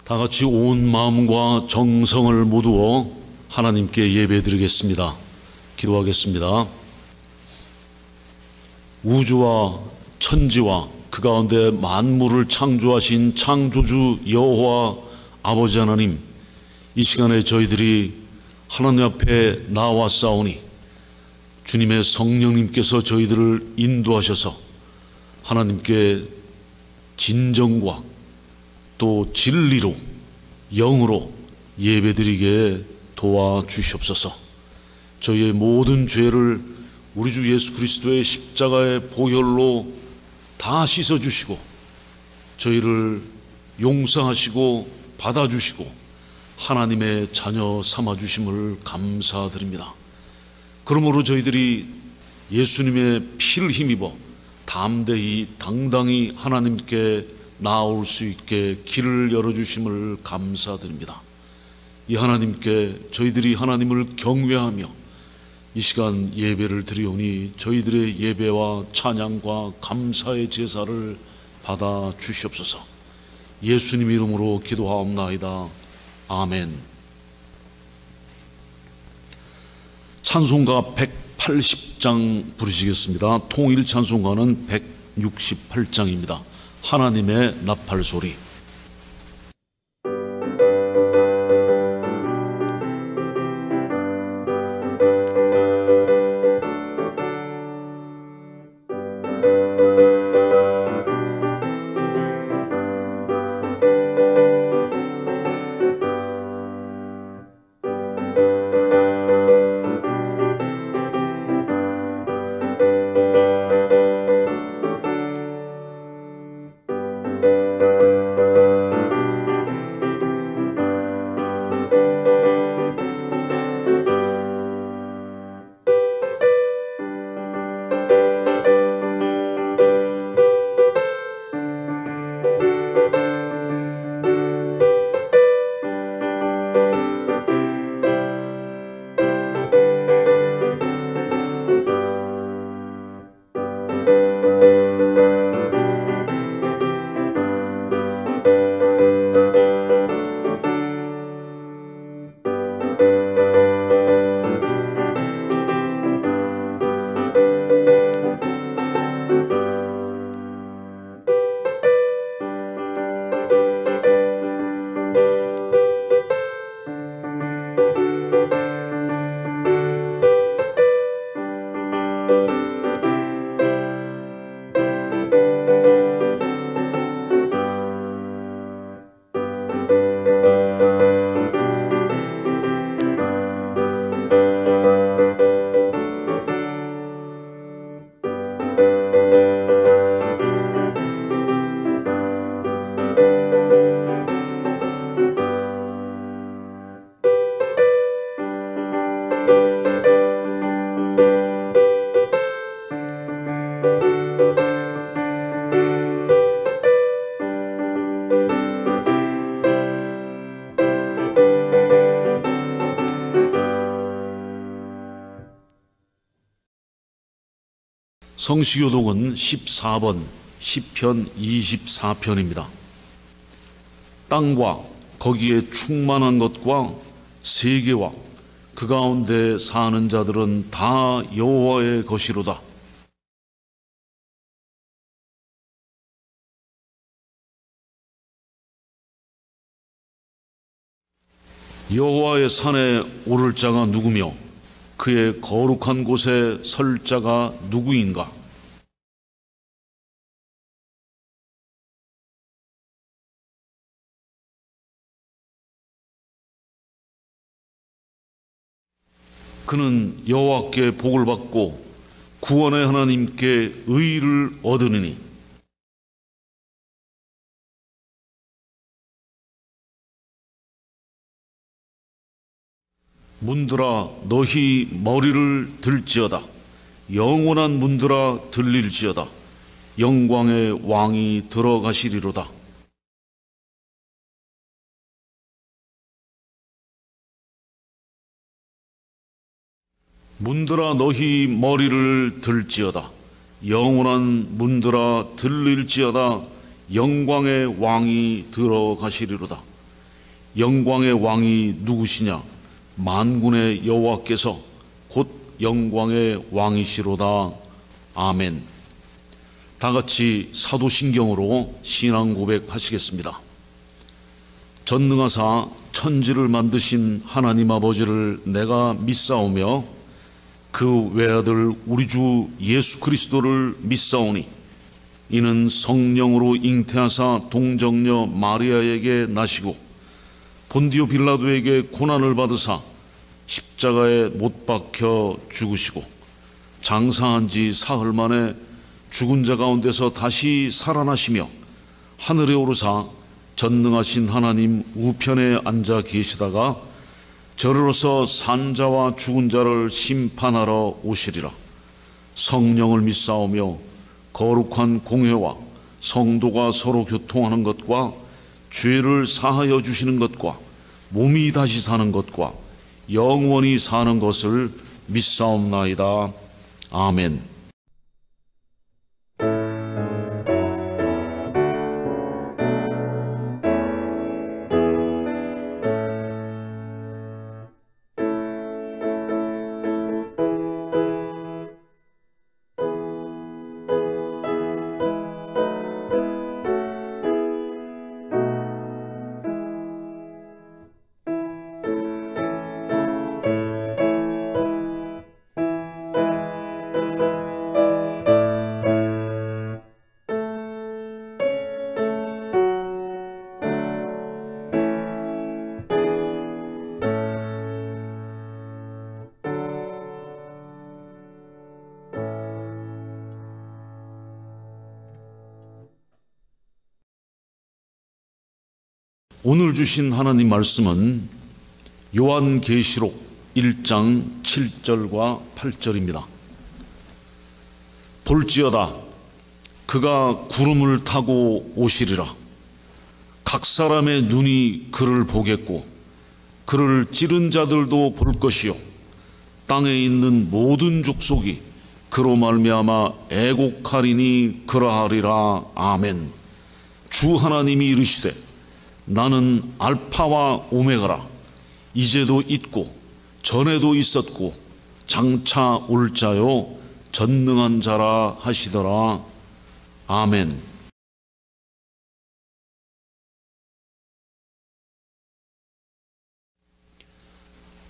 다 같이 온 마음과 정성을 모두어 하나님께 예배드리겠습니다. 기도하겠습니다. 우주와 천지와 그 가운데 만물을 창조하신 창조주 여호와 아버지 하나님, 이 시간에 저희들이 하나님 앞에 나왔사오니 주님의 성령님께서 저희들을 인도하셔서 하나님께 진정과 또 진리로 영으로 예배드리게 도와주시옵소서. 저희의 모든 죄를 우리 주 예수 그리스도의 십자가의 보혈로 다 씻어주시고 저희를 용서하시고 받아주시고 하나님의 자녀 삼아주심을 감사드립니다. 그러므로 저희들이 예수님의 피를 힘입어 담대히 당당히 하나님께 나올 수 있게 길을 열어주심을 감사드립니다. 이 하나님께 저희들이 하나님을 경외하며 이 시간 예배를 드리오니 저희들의 예배와 찬양과 감사의 제사를 받아 주시옵소서. 예수님 이름으로 기도하옵나이다. 아멘. 찬송가 180장 부르시겠습니다. 통일 찬송가는 168장입니다. 하나님의 나팔소리. 성시교독은 14번 시편 24편입니다. 땅과 거기에 충만한 것과 세계와 그 가운데 사는 자들은 다 여호와의 것이로다. 여호와의 산에 오를 자가 누구며 그의 거룩한 곳에 설 자가 누구인가? 그는 여호와께 복을 받고 구원의 하나님께 의를 얻으리니 문들아 너희 머리를 들지어다. 영원한 문들아 들릴지어다. 영광의 왕이 들어가시리로다. 문들아 너희 머리를 들지어다. 영원한 문들아 들릴지어다. 영광의 왕이 들어가시리로다. 영광의 왕이 누구시냐? 만군의 여호와께서 곧 영광의 왕이시로다. 아멘. 다 같이 사도신경으로 신앙 고백하시겠습니다. 전능하사 천지를 만드신 하나님 아버지를 내가 믿사오며 그 외아들 우리 주 예수 그리스도를 믿사오니 이는 성령으로 잉태하사 동정녀 마리아에게 나시고 본디오 빌라도에게 고난을 받으사 십자가에 못 박혀 죽으시고 장사한 지 사흘 만에 죽은 자 가운데서 다시 살아나시며 하늘에 오르사 전능하신 하나님 우편에 앉아 계시다가 저리로서 산자와 죽은 자를 심판하러 오시리라. 성령을 믿사오며 거룩한 공회와 성도가 서로 교통하는 것과 죄를 사하여 주시는 것과 몸이 다시 사는 것과 영원히 사는 것을 믿사옵나이다. 아멘. 오늘 주신 하나님 말씀은 요한계시록 1장 7절과 8절입니다. 볼지어다 그가 구름을 타고 오시리라. 각 사람의 눈이 그를 보겠고 그를 찌른 자들도 볼 것이요 땅에 있는 모든 족속이 그로 말미암아 애곡하리니 그러하리라. 아멘. 주 하나님이 이르시되 나는 알파와 오메가라. 이제도 있고 전에도 있었고 장차 올 자요 전능한 자라 하시더라. 아멘.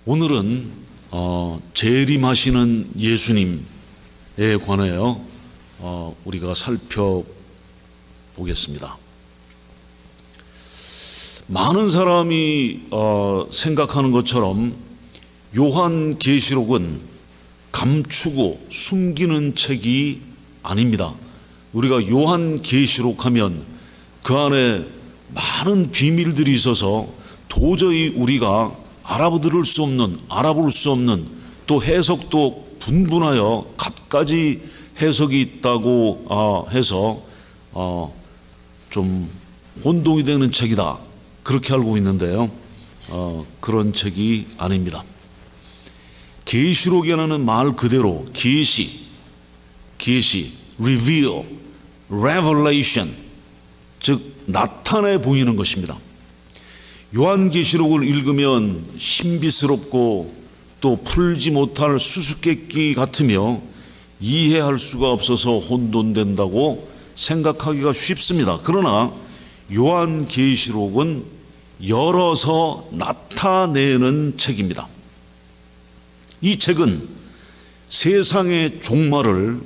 오늘은 재림하시는 예수님에 관하여 우리가 살펴보겠습니다. 많은 사람이 생각하는 것처럼 요한계시록은 감추고 숨기는 책이 아닙니다. 우리가 요한계시록 하면 그 안에 많은 비밀들이 있어서 도저히 우리가 알아볼 수 없는 또 해석도 분분하여 갖가지 해석이 있다고 해서 좀 혼동이 되는 책이다, 그렇게 알고 있는데요. 그런 책이 아닙니다. 계시록이라는 말 그대로 계시, reveal, revelation, 즉 나타내 보이는 것입니다. 요한계시록을 읽으면 신비스럽고 또 풀지 못할 수수께끼 같으며 이해할 수가 없어서 혼돈된다고 생각하기가 쉽습니다. 그러나 요한계시록은 열어서 나타내는 책입니다. 이 책은 세상의 종말을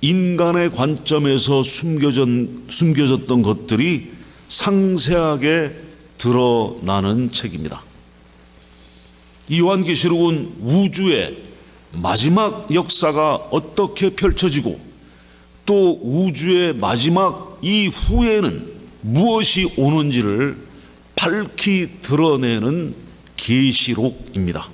인간의 관점에서 숨겨졌던 것들이 상세하게 드러나는 책입니다. 이 요한계시록은 우주의 마지막 역사가 어떻게 펼쳐지고 또 우주의 마지막 이후에는 무엇이 오는지를 밝히 드러내는 계시록입니다.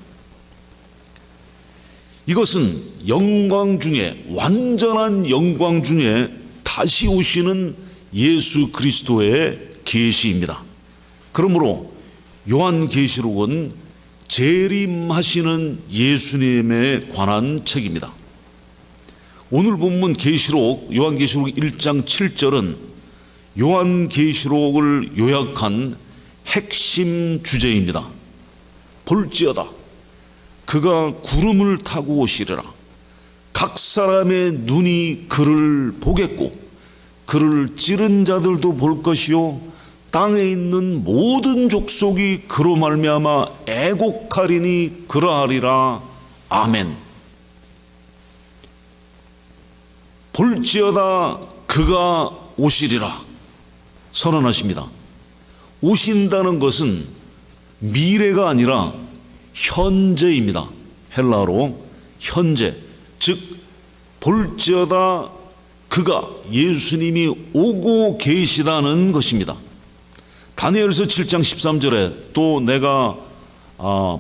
이것은 영광 중에, 완전한 영광 중에 다시 오시는 예수 그리스도의 계시입니다. 그러므로 요한계시록은 재림하시는 예수님에 관한 책입니다. 오늘 본문 계시록, 요한계시록 1장 7절은 요한계시록을 요약한 핵심 주제입니다. 볼지어다 그가 구름을 타고 오시리라. 각 사람의 눈이 그를 보겠고 그를 찌른 자들도 볼 것이요 땅에 있는 모든 족속이 그로 말미암아 애곡하리니 그러하리라. 아멘. 볼지어다 그가 오시리라 선언하십니다. 오신다는 것은 미래가 아니라 현재입니다. 헬라어로 현재, 즉 볼지어다 그가 예수님이 오고 계시다는 것입니다. 다니엘서 7장 13절에 또 내가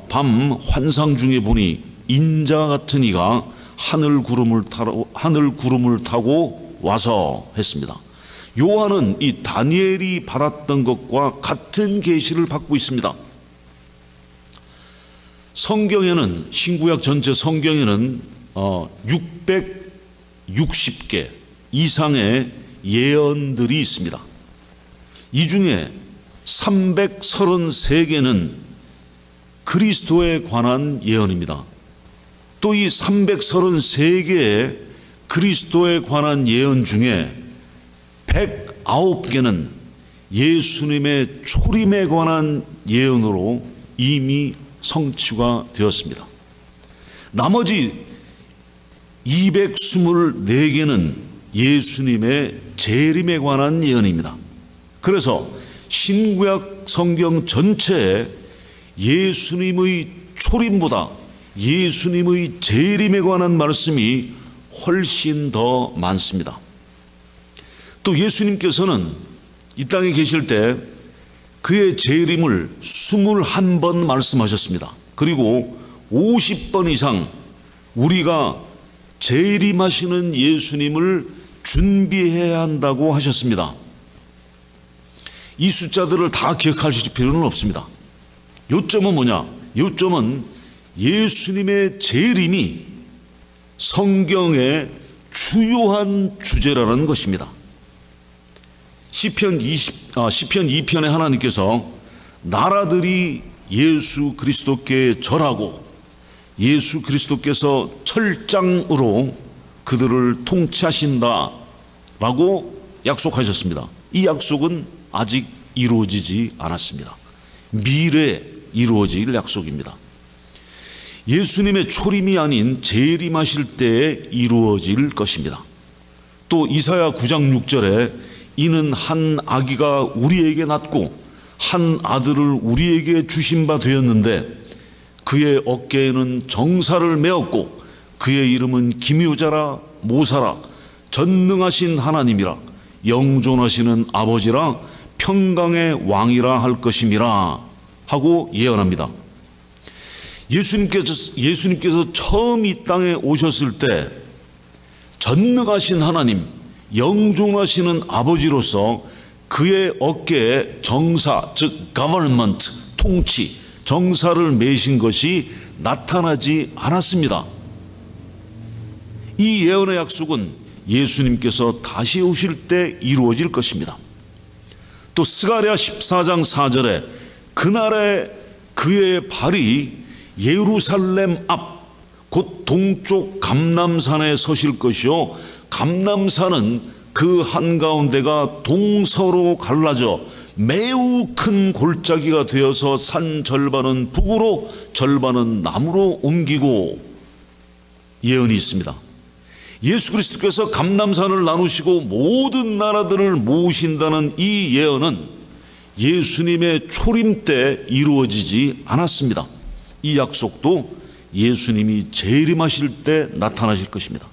밤 환상 중에 보니 인자 같은 이가 하늘 구름을 타고 와서 했습니다. 요한은 이 다니엘이 받았던 것과 같은 계시를 받고 있습니다. 성경에는 신구약 전체 성경에는 660개 이상의 예언들이 있습니다. 이 중에 333개는 그리스도에 관한 예언입니다. 또 이 333개의 그리스도에 관한 예언 중에 109개는 예수님의 초림에 관한 예언으로 이미 성취가 되었습니다. 나머지 224개는 예수님의 재림에 관한 예언입니다. 그래서 신구약 성경 전체에 예수님의 초림보다 예수님의 재림에 관한 말씀이 훨씬 더 많습니다. 또 예수님께서는 이 땅에 계실 때 그의 재림을 21번 말씀하셨습니다. 그리고 50번 이상 우리가 재림하시는 예수님을 준비해야 한다고 하셨습니다. 이 숫자들을 다 기억하실 필요는 없습니다. 요점은 뭐냐? 요점은 예수님의 재림이 성경의 주요한 주제라는 것입니다. 시편 2편에 하나님께서 나라들이 예수 그리스도께 절하고 예수 그리스도께서 철장으로 그들을 통치하신다 라고 약속하셨습니다. 이 약속은 아직 이루어지지 않았습니다. 미래에 이루어질 약속입니다. 예수님의 초림이 아닌 재림하실 때에 이루어질 것입니다. 또 이사야 9장 6절에 이는 한 아기가 우리에게 낳고 한 아들을 우리에게 주신 바 되었는데 그의 어깨에는 정사를 메었고 그의 이름은 기묘자라 모사라 전능하신 하나님이라 영존하시는 아버지라 평강의 왕이라 할 것임이라 하고 예언합니다. 예수님께서 처음 이 땅에 오셨을 때 전능하신 하나님, 영존하시는 아버지로서 그의 어깨에 정사, 즉 government, 통치, 정사를 매신 것이 나타나지 않았습니다. 이 예언의 약속은 예수님께서 다시 오실 때 이루어질 것입니다. 또 스가랴 14장 4절에 그날에 그의 발이 예루살렘 앞 곧 동쪽 감람산에 서실 것이요 감람산은 그 한가운데가 동서로 갈라져 매우 큰 골짜기가 되어서 산 절반은 북으로 절반은 남으로 옮기고 예언이 있습니다. 예수 그리스도께서 감람산을 나누시고 모든 나라들을 모으신다는 이 예언은 예수님의 초림 때 이루어지지 않았습니다. 이 약속도 예수님이 재림하실 때 나타나실 것입니다.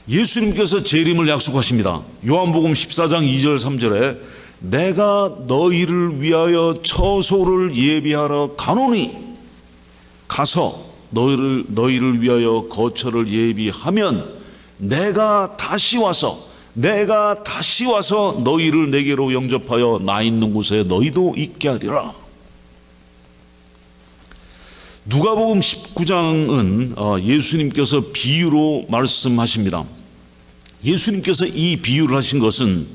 예수님께서 재림을 약속하십니다. 요한복음 14장 2절 3절에 내가 너희를 위하여 처소를 예비하러 가노니 가서 너희를 위하여 거처를 예비하면 내가 다시 와서 너희를 내게로 영접하여 나 있는 곳에 너희도 있게 하리라. 누가복음 19장은 예수님께서 비유로 말씀하십니다. 예수님께서 이 비유를 하신 것은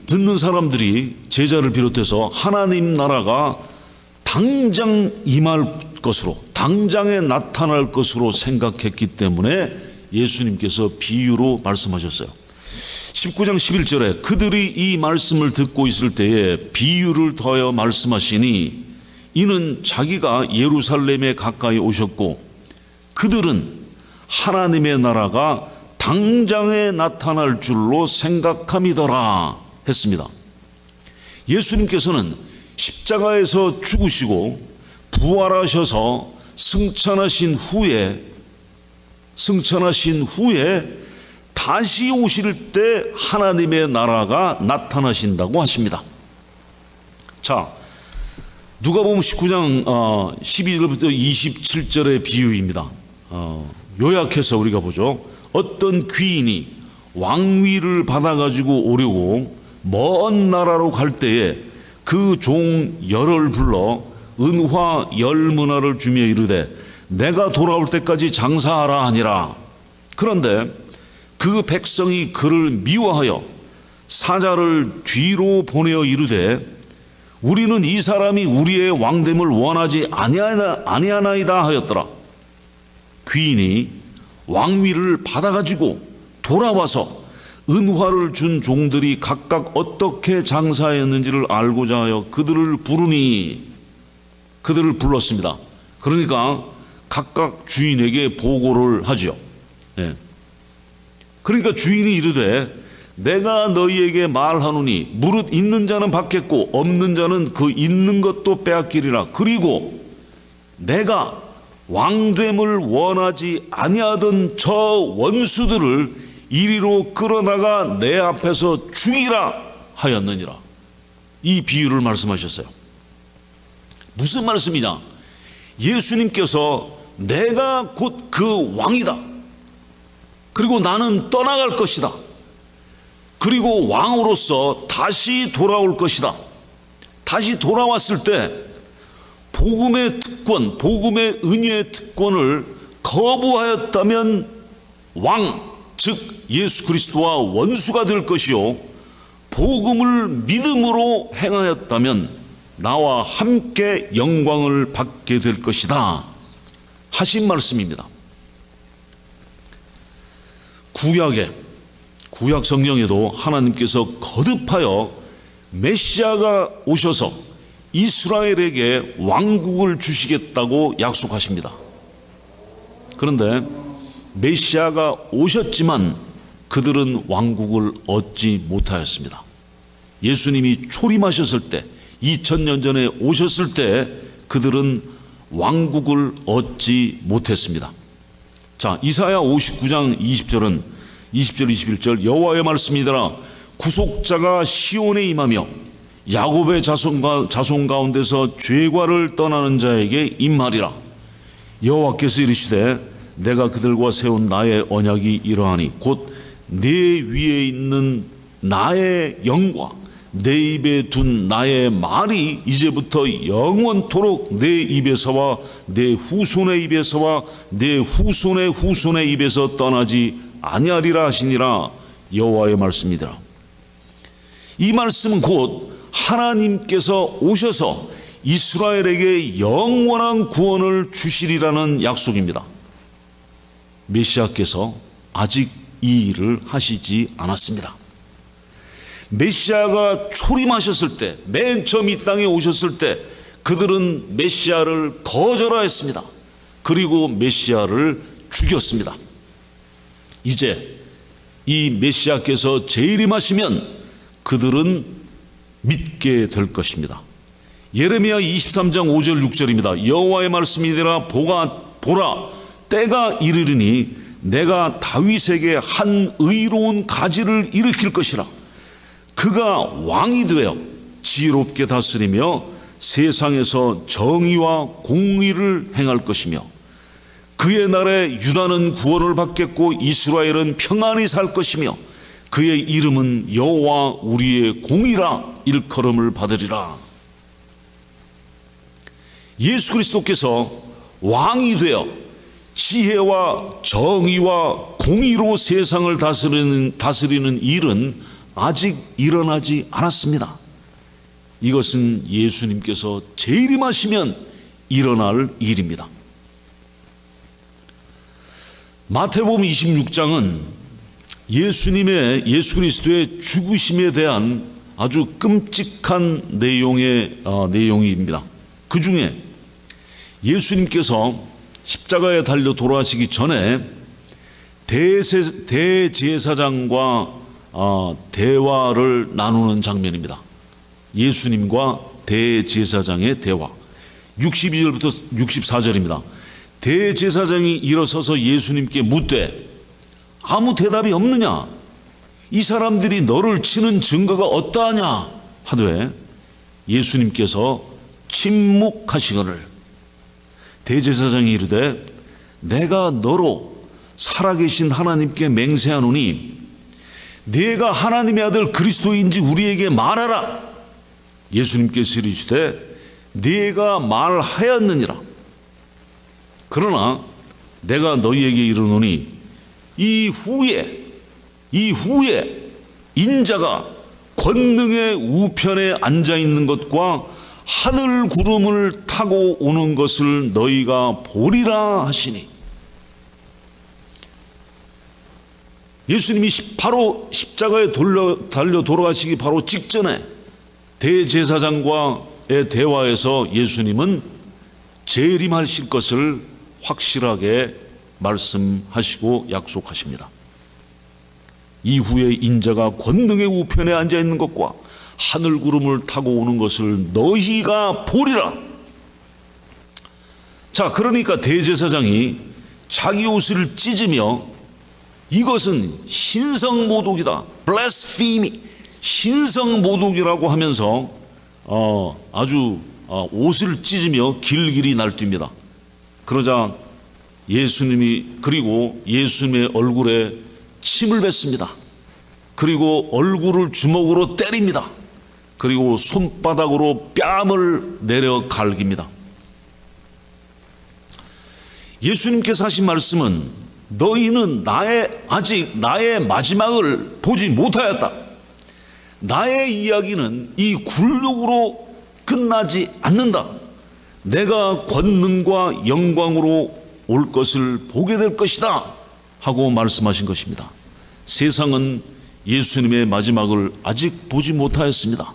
듣는 사람들이 제자를 비롯해서 하나님 나라가 당장 임할 것으로, 당장에 나타날 것으로 생각했기 때문에 예수님께서 비유로 말씀하셨어요. 19장 11절에 그들이 이 말씀을 듣고 있을 때에 비유를 더하여 말씀하시니 이는 자기가 예루살렘에 가까이 오셨고 그들은 하나님의 나라가 당장에 나타날 줄로 생각함이더라 했습니다. 예수님께서는 십자가에서 죽으시고 부활하셔서 승천하신 후에 다시 오실 때 하나님의 나라가 나타나신다고 하십니다. 자, 누가복음 19장 12절부터 27절의 비유입니다. 요약해서 우리가 보죠. 어떤 귀인이 왕위를 받아가지고 오려고 먼 나라로 갈 때에 그 종 열을 불러 은화 10문화를 주며 이르되 내가 돌아올 때까지 장사하라 하니라. 그런데 그 백성이 그를 미워하여 사자를 뒤로 보내어 이르되 우리는 이 사람이 우리의 왕됨을 원하지 아니하나이다 하였더라. 귀인이 왕위를 받아가지고 돌아와서 은화를 준 종들이 각각 어떻게 장사했는지를 알고자 하여 그들을 불렀습니다. 그러니까 각각 주인에게 보고를 하죠. 예. 그러니까 주인이 이르되 내가 너희에게 말하노니 무릇 있는 자는 받겠고 없는 자는 그 있는 것도 빼앗기리라. 그리고 내가 왕됨을 원하지 아니하던 저 원수들을 이리로 끌어다가 내 앞에서 죽이라 하였느니라. 이 비유를 말씀하셨어요. 무슨 말씀이냐? 예수님께서 내가 곧 그 왕이다. 그리고 나는 떠나갈 것이다. 그리고 왕으로서 다시 돌아올 것이다. 다시 돌아왔을 때 복음의 특권, 복음의 은혜의 특권을 거부하였다면 왕, 즉 예수 그리스도와 원수가 될 것이요, 복음을 믿음으로 행하였다면 나와 함께 영광을 받게 될 것이다 하신 말씀입니다. 구약 성경에도 하나님께서 거듭하여 메시아가 오셔서 이스라엘에게 왕국을 주시겠다고 약속하십니다. 그런데 메시아가 오셨지만 그들은 왕국을 얻지 못하였습니다. 예수님이 초림하셨을 때, 2000년 전에 오셨을 때 그들은 왕국을 얻지 못했습니다. 자, 이사야 59장 20절 21절 여호와의 말씀이더라. 구속자가 시온에 임하며 야곱의 자손 가운데서 죄과를 떠나는 자에게 임하리라. 여호와께서 이르시되 내가 그들과 세운 나의 언약이 이러하니 곧 내 위에 있는 나의 영과 내 입에 둔 나의 말이 이제부터 영원토록 내 입에서와 내 후손의 입에서와 내 후손의 후손의 입에서 떠나지 아니하리라 하시니라. 여호와의 말씀이더라. 이 말씀은 곧 하나님께서 오셔서 이스라엘에게 영원한 구원을 주시리라는 약속입니다. 메시아께서 아직 이 일을 하시지 않았습니다. 메시아가 초림하셨을 때, 맨 처음 이 땅에 오셨을 때 그들은 메시아를 거절하였습니다. 그리고 메시아를 죽였습니다. 이제 이 메시아께서 재림하시면 그들은 믿게 될 것입니다. 예레미야 23장 5절 6절입니다. 여호와의 말씀이니라. 보라 때가 이르리니 내가 다윗에게 한 의로운 가지를 일으킬 것이라. 그가 왕이 되어 지혜롭게 다스리며 세상에서 정의와 공의를 행할 것이며 그의 날에 유다는 구원을 받겠고 이스라엘은 평안히 살 것이며 그의 이름은 여호와 우리의 공이라 일컬음을 받으리라. 예수 그리스도께서 왕이 되어 지혜와 정의와 공의로 세상을 다스리는 일은 아직 일어나지 않았습니다. 이것은 예수님께서 재림하시면 일어날 일입니다. 마태복음 26장은 예수 그리스도의 죽으심에 대한 아주 끔찍한 내용입니다. 그 중에 예수님께서 십자가에 달려 돌아가시기 전에 대제사장과 대화를 나누는 장면입니다. 예수님과 대제사장의 대화. 62절부터 64절입니다. 대제사장이 일어서서 예수님께 묻되 아무 대답이 없느냐? 이 사람들이 너를 치는 증거가 어떠하냐? 하되 예수님께서 침묵하시거늘 대제사장이 이르되 내가 너로 살아계신 하나님께 맹세하노니 네가 하나님의 아들 그리스도인지 우리에게 말하라. 예수님께서 이르시되 네가 말하였느니라. 그러나 내가 너희에게 이르노니 이후에 인자가 권능의 우편에 앉아있는 것과 하늘 구름을 타고 오는 것을 너희가 보리라 하시니. 예수님이 바로 십자가에 달려 돌아가시기 바로 직전에 대제사장과의 대화에서 예수님은 재림하실 것을 확실하게 말씀하시고 약속하십니다. 이후에 인자가 권능의 우편에 앉아있는 것과 하늘 구름을 타고 오는 것을 너희가 보리라. 자, 그러니까 대제사장이 자기 옷을 찢으며 이것은 신성모독이다, blasphemy, 신성모독이라고 하면서 아주 옷을 찢으며 길길이 날뜁니다. 그러자 그리고 예수님의 얼굴에 침을 뱉습니다. 그리고 얼굴을 주먹으로 때립니다. 그리고 손바닥으로 뺨을 내려 갈깁니다. 예수님께서 하신 말씀은 너희는 아직 나의 마지막을 보지 못하였다. 나의 이야기는 이 굴욕으로 끝나지 않는다. 내가 권능과 영광으로 올 것을 보게 될 것이다 하고 말씀하신 것입니다. 세상은 예수님의 마지막을 아직 보지 못하였습니다.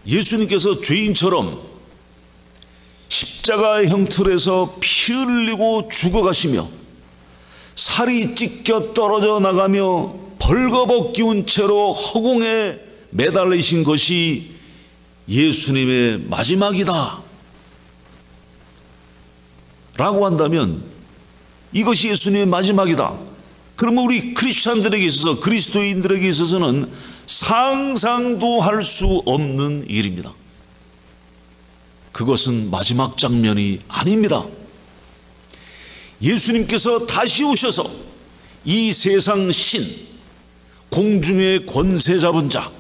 예수님께서 죄인처럼 십자가의 형틀에서 피 흘리고 죽어가시며 살이 찢겨 떨어져 나가며 벌거벗기운 채로 허공에 매달리신 것이 예수님의 마지막이다 라고 한다면, 이것이 예수님의 마지막이다, 그러면 우리 크리스찬들에게 있어서, 그리스도인들에게 있어서는 상상도 할 수 없는 일입니다. 그것은 마지막 장면이 아닙니다. 예수님께서 다시 오셔서 이 세상 신, 공중의 권세 잡은 자,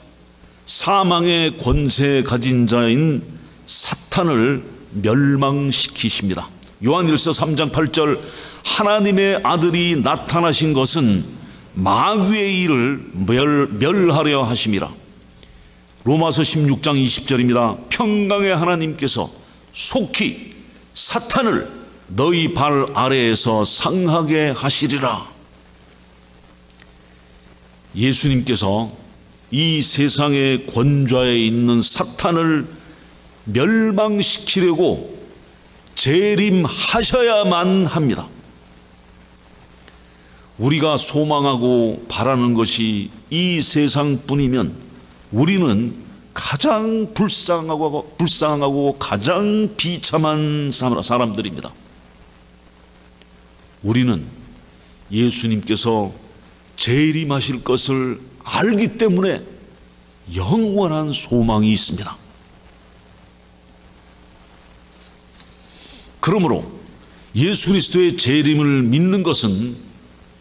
사망의 권세 가진 자인 사탄을 멸망시키십니다. 요한일서 3장 8절, 하나님의 아들이 나타나신 것은 마귀의 일을 멸하려 하심이라. 로마서 16장 20절입니다. 평강의 하나님께서 속히 사탄을 너희 발 아래에서 상하게 하시리라. 예수님께서 이 세상의 권좌에 있는 사탄을 멸망시키려고 재림하셔야만 합니다. 우리가 소망하고 바라는 것이 이 세상뿐이면 우리는 가장 불쌍하고 가장 비참한 사람들입니다. 우리는 예수님께서 재림하실 것을 알기 때문에 영원한 소망이 있습니다. 그러므로 예수 그리스도의 재림을 믿는 것은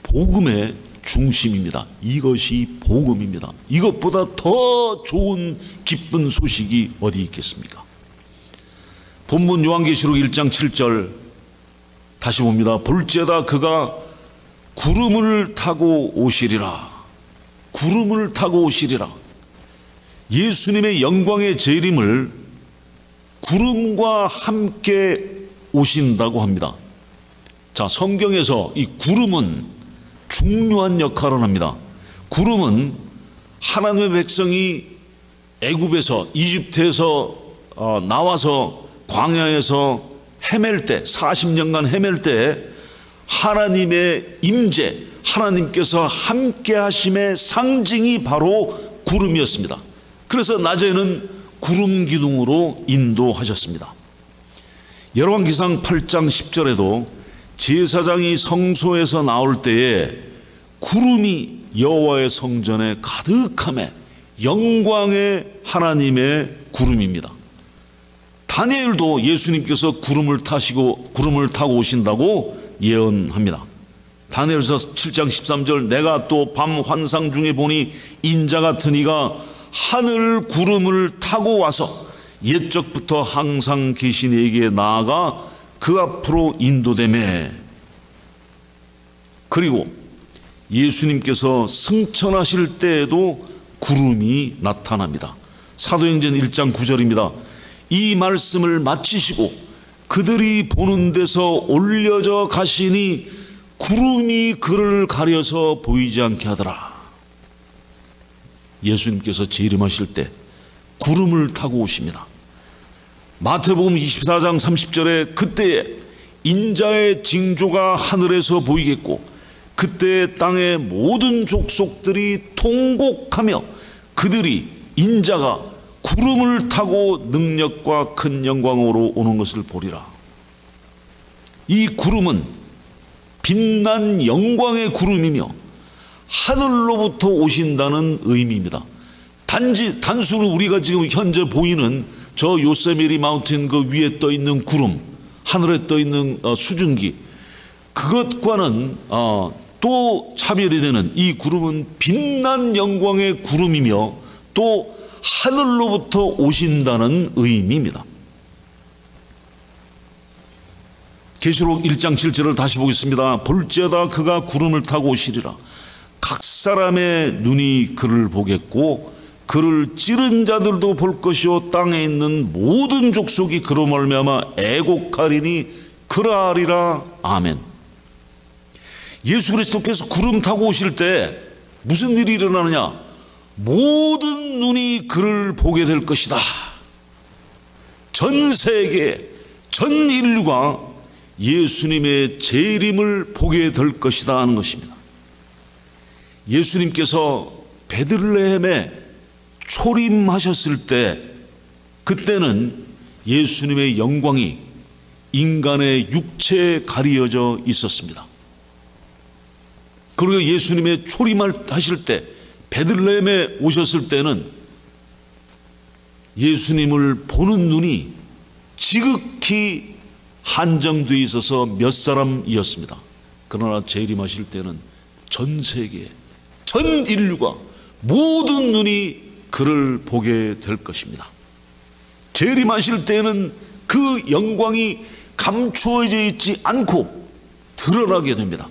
복음의 중심입니다. 이것이 복음입니다. 이것보다 더 좋은 기쁜 소식이 어디 있겠습니까? 본문 요한계시록 1장 7절 다시 봅니다. 볼지어다 그가 구름을 타고 오시리라. 구름을 타고 오시리라. 예수님의 영광의 재림을 구름과 함께 오신다고 합니다. 자, 성경에서 이 구름은 중요한 역할을 합니다. 구름은 하나님의 백성이 애굽에서, 이집트에서 나와서 광야에서 헤맬 때, 40년간 헤맬 때 하나님의 임재, 하나님께서 함께 하심의 상징이 바로 구름이었습니다. 그래서 낮에는 구름 기둥으로 인도하셨습니다. 열왕기상 8장 10절에도 제사장이 성소에서 나올 때에 구름이 여호와의 성전에 가득하매 영광의 하나님의 구름입니다. 다니엘도 예수님께서 구름을 타고 오신다고 예언합니다. 다니엘서 7장 13절 내가 또 밤 환상 중에 보니 인자 같은 이가 하늘 구름을 타고 와서 옛적부터 항상 계신 이에게 나아가 그 앞으로 인도되매. 그리고 예수님께서 승천하실 때에도 구름이 나타납니다. 사도행전 1장 9절입니다. 이 말씀을 마치시고 그들이 보는 데서 올려져 가시니 구름이 그를 가려서 보이지 않게 하더라. 예수님께서 재림하실 때 구름을 타고 오십니다. 마태복음 24장 30절에 그때에 인자의 징조가 하늘에서 보이겠고 그때 땅의 모든 족속들이 통곡하며 그들이 인자가 구름을 타고 능력과 큰 영광으로 오는 것을 보리라. 이 구름은 빛난 영광의 구름이며 하늘로부터 오신다는 의미입니다. 단순히 우리가 지금 현재 보이는 저 요세미티 마운틴 그 위에 떠 있는 구름, 하늘에 떠 있는 수증기, 그것과는 또 차별이 되는 이 구름은 빛난 영광의 구름이며 또 하늘로부터 오신다는 의미입니다. 계시록 1장 7절을 다시 보겠습니다. 볼지어다 그가 구름을 타고 오시리라. 각 사람의 눈이 그를 보겠고 그를 찌른 자들도 볼 것이요 땅에 있는 모든 족속이 그로 말미암아 애곡하리니 그러하리라. 아멘. 예수 그리스도께서 구름 타고 오실 때 무슨 일이 일어나느냐? 모든 눈이 그를 보게 될 것이다. 전 세계, 전 인류가 예수님의 재림을 보게 될 것이다 하는 것입니다. 예수님께서 베들레헴에 초림하셨을 때 그때는 예수님의 영광이 인간의 육체에 가리어져 있었습니다. 그리고 예수님의 초림하실 때 베들레헴에 오셨을 때는 예수님을 보는 눈이 지극히 한정되어 있어서 몇 사람이었습니다. 그러나 재림하실 때는 전 세계, 전 인류가 모든 눈이 그를 보게 될 것입니다. 재림하실 때는 그 영광이 감추어져 있지 않고 드러나게 됩니다.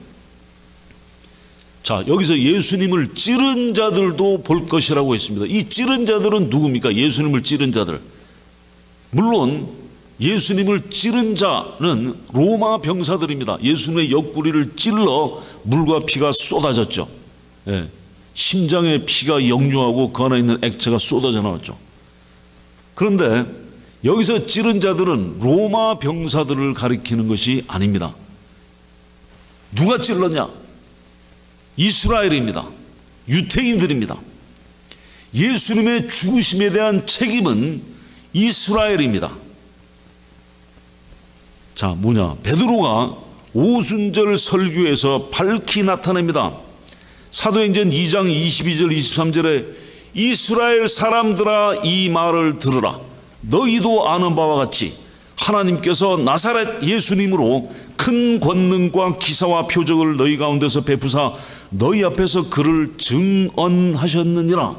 자, 여기서 예수님을 찌른 자들도 볼 것이라고 했습니다. 이 찌른 자들은 누굽니까? 예수님을 찌른 자들. 물론 예수님을 찌른 자는 로마 병사들입니다. 예수님의 옆구리를 찔러 물과 피가 쏟아졌죠. 예. 심장에 피가 역류하고 그 안에 있는 액체가 쏟아져 나왔죠. 그런데 여기서 찌른 자들은 로마 병사들을 가리키는 것이 아닙니다. 누가 찔렀냐? 이스라엘입니다. 유태인들입니다. 예수님의 죽으심에 대한 책임은 이스라엘입니다. 자, 뭐냐? 베드로가 오순절 설교에서 밝히 나타냅니다. 사도행전 2장 22절 23절에 이스라엘 사람들아 이 말을 들으라. 너희도 아는 바와 같이 하나님께서 나사렛 예수님으로 큰 권능과 기사와 표적을 너희 가운데서 베푸사 너희 앞에서 그를 증언하셨느니라.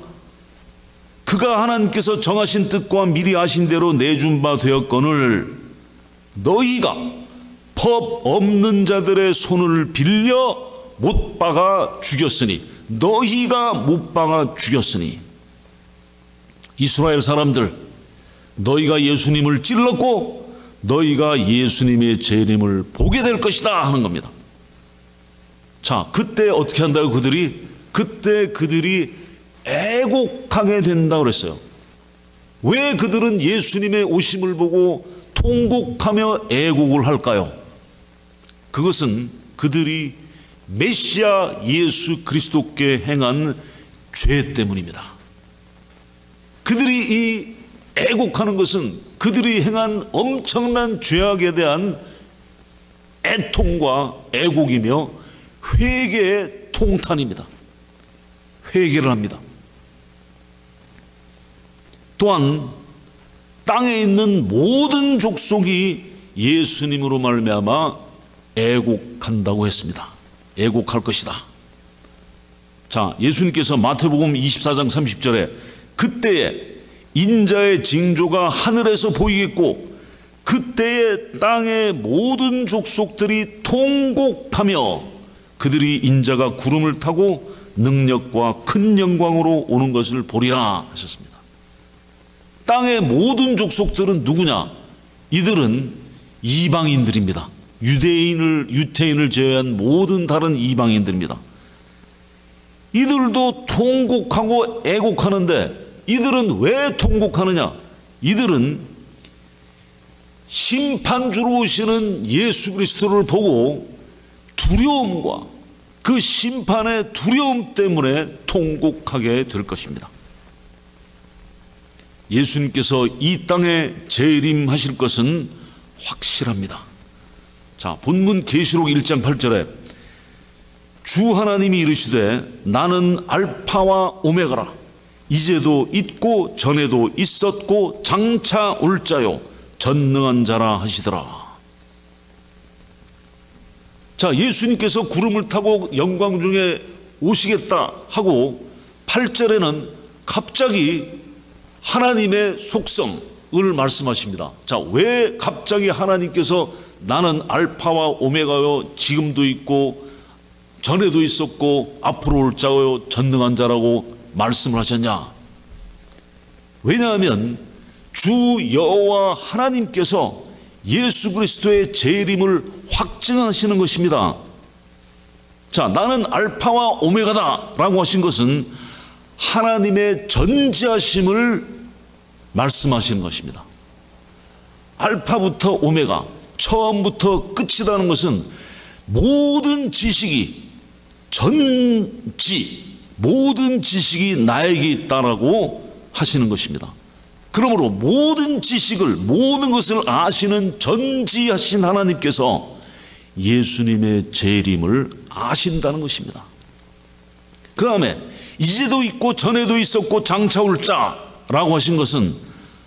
그가 하나님께서 정하신 뜻과 미리 아신 대로 내준 바 되었거늘 너희가 법 없는 자들의 손을 빌려 못 박아 죽였으니 너희가 못 박아 죽였으니 이스라엘 사람들, 너희가 예수님을 찔렀고 너희가 예수님의 재림을 보게 될 것이다 하는 겁니다. 자, 그때 어떻게 한다고 그때 그들이 애곡하게 된다고 그랬어요. 왜 그들은 예수님의 오심을 보고 통곡하며 애곡을 할까요? 그것은 그들이 메시아 예수 그리스도께 행한 죄 때문입니다. 그들이 이 애곡하는 것은 그들이 행한 엄청난 죄악에 대한 애통과 애곡이며 회개의 통탄입니다. 회개를 합니다. 또한 땅에 있는 모든 족속이 예수님으로 말미암아 애곡한다고 했습니다. 애곡할 것이다. 자, 예수님께서 마태복음 24장 30절에 그때에 인자의 징조가 하늘에서 보이겠고 그때에 땅의 모든 족속들이 통곡하며 그들이 인자가 구름을 타고 능력과 큰 영광으로 오는 것을 보리라 하셨습니다. 땅의 모든 족속들은 누구냐? 이들은 이방인들입니다. 유태인을 제외한 모든 다른 이방인들입니다. 이들도 통곡하고 애곡하는데 이들은 왜 통곡하느냐? 이들은 심판주로 오시는 예수 그리스도를 보고 두려움과 그 심판의 두려움 때문에 통곡하게 될 것입니다. 예수님께서 이 땅에 재림하실 것은 확실합니다. 자, 본문 계시록 1장 8절에 주 하나님이 이르시되 나는 알파와 오메가라 이제도 있고 전에도 있었고 장차 올 자요 전능한 자라 하시더라. 자, 예수님께서 구름을 타고 영광 중에 오시겠다 하고 8절에는 갑자기 하나님의 속성을 말씀하십니다. 자, 왜 갑자기 하나님께서 나는 알파와 오메가요 지금도 있고 전에도 있었고 앞으로 올 자요 전능한 자라고 말씀을 하셨냐? 왜냐하면 주 여호와 하나님께서 예수 그리스도의 재림을 확증하시는 것입니다. 자, 나는 알파와 오메가다 라고 하신 것은 하나님의 전지하심을 말씀하시는 것입니다. 알파부터 오메가, 처음부터 끝이라는 것은 모든 지식이 모든 지식이 나에게 있다라고 하시는 것입니다. 그러므로 모든 지식을, 모든 것을 아시는 전지하신 하나님께서 예수님의 재림을 아신다는 것입니다. 그 다음에 이제도 있고 전에도 있었고 장차 올 자라고 하신 것은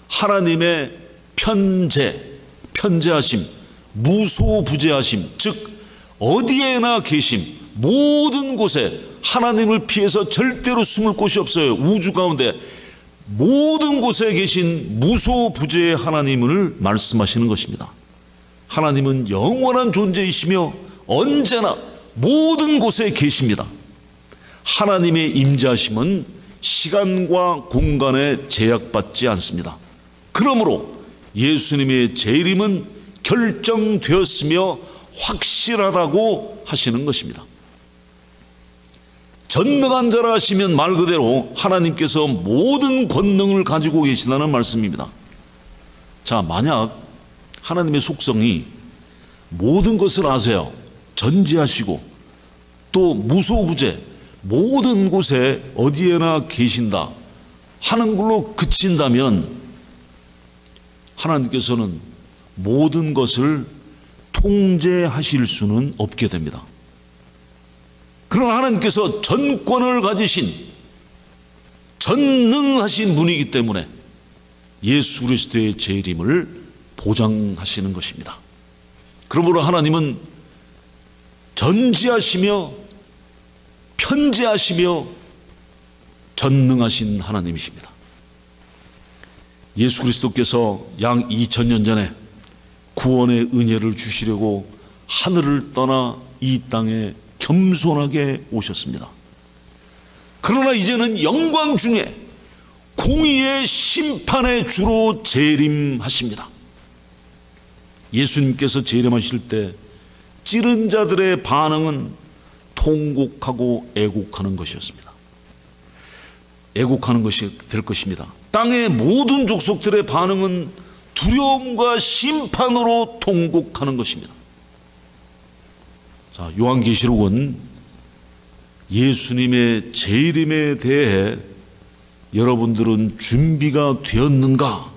하나님의 편재하심, 무소부재하심, 즉 어디에나 계심, 모든 곳에 하나님을 피해서 절대로 숨을 곳이 없어요. 우주 가운데 모든 곳에 계신 무소부재의 하나님을 말씀하시는 것입니다. 하나님은 영원한 존재이시며 언제나 모든 곳에 계십니다. 하나님의 임재하심은 시간과 공간에 제약받지 않습니다. 그러므로 예수님의 재림은 결정되었으며 확실하다고 하시는 것입니다. 전능한 자라 하시면 말 그대로 하나님께서 모든 권능을 가지고 계시다는 말씀입니다. 자, 만약 하나님의 속성이 모든 것을 아세요, 전지하시고 또 무소부재, 모든 곳에 어디에나 계신다 하는 걸로 그친다면 하나님께서는 모든 것을 통제하실 수는 없게 됩니다. 그러나 하나님께서 전권을 가지신 전능하신 분이기 때문에 예수 그리스도의 재림을 보장하시는 것입니다. 그러므로 하나님은 전지하시며 편재하시며 전능하신 하나님이십니다. 예수 그리스도께서 양 2000년 전에 구원의 은혜를 주시려고 하늘을 떠나 이 땅에 겸손하게 오셨습니다. 그러나 이제는 영광 중에 공의의 심판의 주로 재림하십니다. 예수님께서 재림하실 때 찌른 자들의 반응은 통곡하고 애곡하는 것이었습니다. 애곡하는 것이 될 것입니다. 땅의 모든 족속들의 반응은 두려움과 심판으로 통곡하는 것입니다. 자, 요한계시록은 예수님의 재림에 대해 여러분들은 준비가 되었는가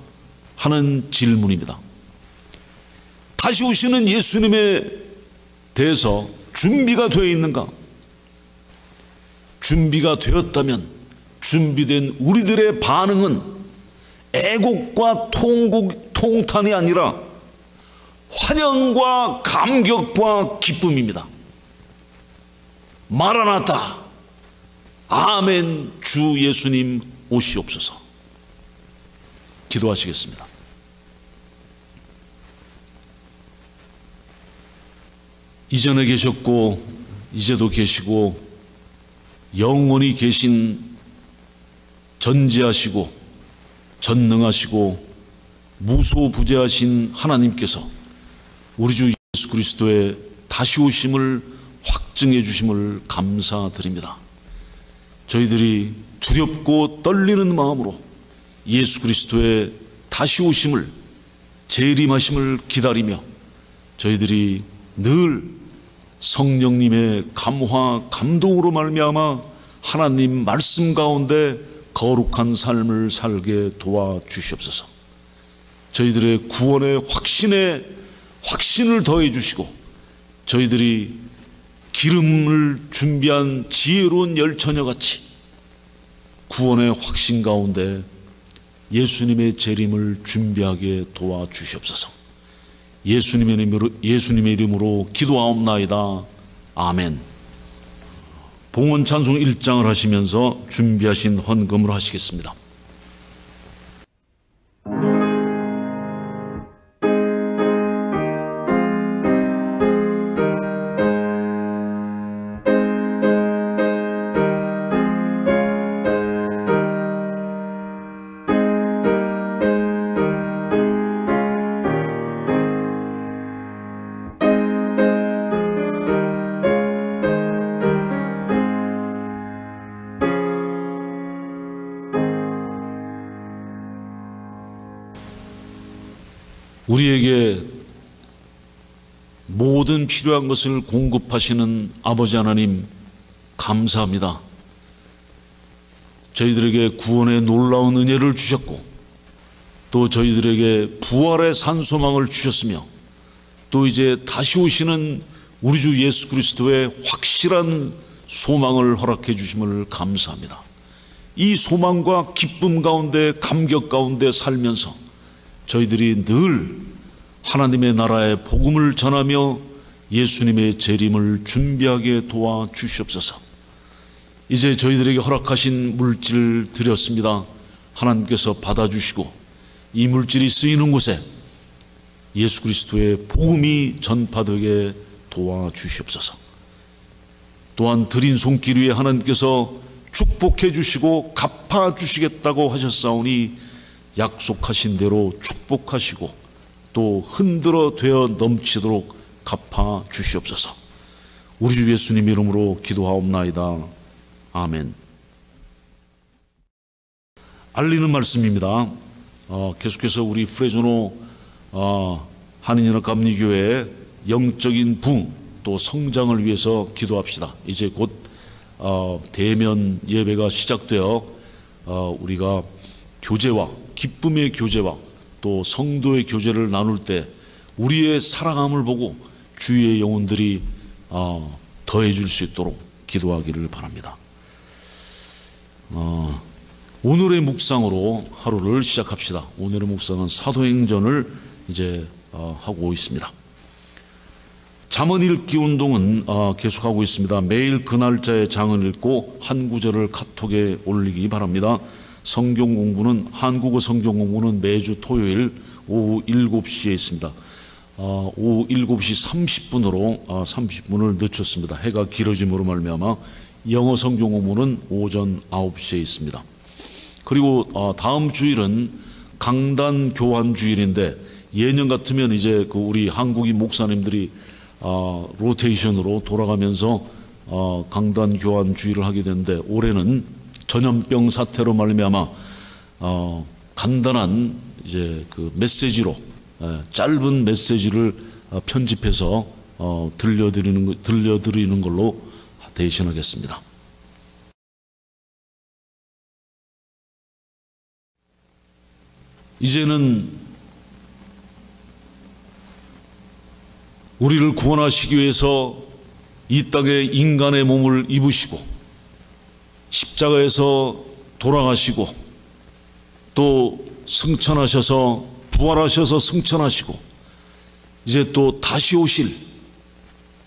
하는 질문입니다. 다시 오시는 예수님에 대해서 준비가 되어 있는가? 준비가 되었다면 준비된 우리들의 반응은 애곡과 통탄이 아니라 환영과 감격과 기쁨입니다. 마라나타, 아멘, 주 예수님 오시옵소서. 기도하시겠습니다. 이전에 계셨고 이제도 계시고 영원히 계신 전지하시고 전능하시고 무소부재하신 하나님께서 우리 주 예수 그리스도의 다시 오심을 확증해 주심을 감사드립니다. 저희들이 두렵고 떨리는 마음으로 예수 그리스도의 다시 오심을, 재림하심을 기다리며 저희들이 늘 성령님의 감화 감동으로 말미암아 하나님 말씀 가운데 거룩한 삶을 살게 도와주시옵소서. 저희들의 구원의 확신을 더해 주시고 저희들이 기름을 준비한 지혜로운 열처녀같이 구원의 확신 가운데 예수님의 재림을 준비하게 도와주시옵소서. 예수님의 이름으로 기도하옵나이다. 아멘. 봉헌 찬송 1장을 하시면서 준비하신 헌금을 하시겠습니다. 우리에게 모든 필요한 것을 공급하시는 아버지 하나님 감사합니다. 저희들에게 구원의 놀라운 은혜를 주셨고 또 저희들에게 부활의 산소망을 주셨으며 또 이제 다시 오시는 우리 주 예수 그리스도의 확실한 소망을 허락해 주심을 감사합니다. 이 소망과 기쁨 가운데 감격 가운데 살면서 저희들이 늘 하나님의 나라의 복음을 전하며 예수님의 재림을 준비하게 도와주시옵소서. 이제 저희들에게 허락하신 물질 드렸습니다. 하나님께서 받아주시고 이 물질이 쓰이는 곳에 예수 그리스도의 복음이 전파되게 도와주시옵소서. 또한 드린 손길 위에 하나님께서 축복해 주시고 갚아 주시겠다고 하셨사오니 약속하신 대로 축복하시고 또 흔들어 되어 넘치도록 갚아 주시옵소서. 우리 주 예수님 이름으로 기도하옵나이다. 아멘. 알리는 말씀입니다. 계속해서 우리 프레즈노 한인연합감리교회의 영적인 부흥 또 성장을 위해서 기도합시다. 이제 곧 대면 예배가 시작되어 우리가 교제와 기쁨의 교제와 또 성도의 교제를 나눌 때 우리의 사랑함을 보고 주의 영혼들이 더해 줄 수 있도록 기도하기를 바랍니다. 오늘의 묵상으로 하루를 시작합시다. 오늘의 묵상은 사도행전을 이제 하고 있습니다. 잠언 읽기 운동은 계속하고 있습니다. 매일 그 날짜의 장을 읽고 한 구절을 카톡에 올리기 바랍니다. 성경 공부는 한국어 성경 공부는 매주 토요일 오후 7시에 있습니다. 오후 7시 30분으로 30분을 늦췄습니다. 해가 길어짐으로 말미암아 영어 성경 공부는 오전 9시에 있습니다. 그리고 다음 주일은 강단 교환 주일인데, 예년 같으면 이제 그 우리 한국인 목사님들이 로테이션으로 돌아가면서 강단 교환 주일을 하게 되는데, 올해는 전염병 사태로 말미암아 간단한 이제 그 메시지로, 짧은 메시지를 편집해서 들려드리는 걸로 대신하겠습니다. 이제는 우리를 구원하시기 위해서 이 땅에 인간의 몸을 입으시고 십자가에서 돌아가시고 또 승천하셔서 부활하셔서 승천하시고 이제 또 다시 오실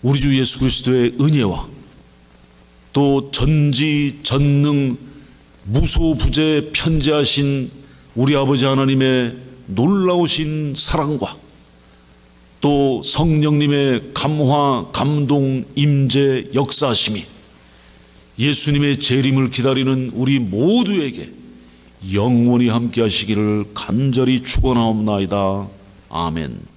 우리 주 예수 그리스도의 은혜와 또 전지전능 무소부재 편재하신 우리 아버지 하나님의 놀라우신 사랑과 또 성령님의 감화, 감동, 임재, 역사하심이 예수님의 재림을 기다리는 우리 모두에게 영원히 함께 하시기를 간절히 축원하옵나이다. 아멘.